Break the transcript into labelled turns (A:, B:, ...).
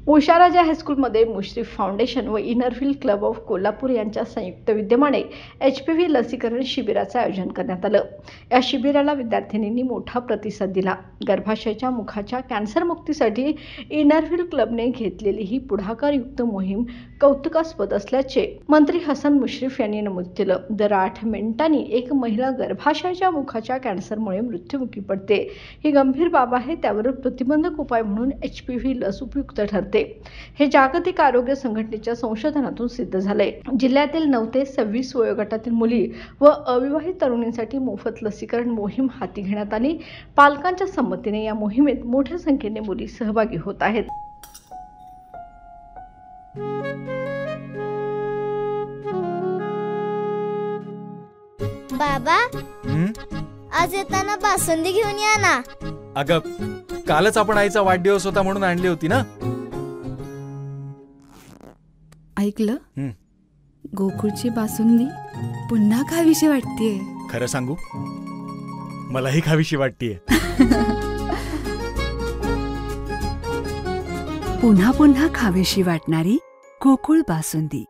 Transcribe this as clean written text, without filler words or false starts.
A: उषाराजा हायस्कूलमध्ये मुश्रीफ फाउंडेशन व Inner Wheel club of Kolhapur यांच्या संयुक्त विद्यमाने HPV लसीकरण शिबिराचे आयोजन करण्यात आलं। या शिबिराला विद्यार्थिनींनी मोठा प्रतिसाद दिला। गर्भाशयाच्या मुखाच्या कॅन्सर मुक्तीसाठी इनरव्हील क्लबने घेतलेली ही पुढाकारयुक्त मोहीम कौतुकास्पद असल्याचे मंत्री हसन मुश्रीफ यांनी नमूद केलं। दर 8 मिनिटांनी एक महिला गर्भाशयाच्या मुखाच्या कॅन्सरमुळे मृत्युमुखी पडते। ही गंभीर बाब आहे, त्यावर प्रतिबंधक उपाय म्हणून HPV लस उपयुक्त ठरते। हे जागतिक आरोग्य संघटनेच्या संशोधनातून सिद्ध झाले। जिल्ह्यातील 9 ते 26 वयोगटातील मुली व अविवाहित तरुणींसाठी मोफत लसीकरण मोहीम हाती घेण्यात आली। पालकांच्या संमतीने या मोहिमेत मोठ्या संख्येने मुली सहभागी होत आहेत।
B: बाबा, आज येताना बासुंदी घेऊन या ना।
C: अगं, कालच आपण आईचा वाढदिवस होता म्हणून आणली होती ना।
D: ऐकलं, गोकुळची बासुंदी पुन्हा खावीशी वाटतेय।
C: खरं सांगू, मलाही खावीशी वाटतेय।
D: पुन्हा पुन्हा खावीशी वाटणारी गोकुळ बासुंदी।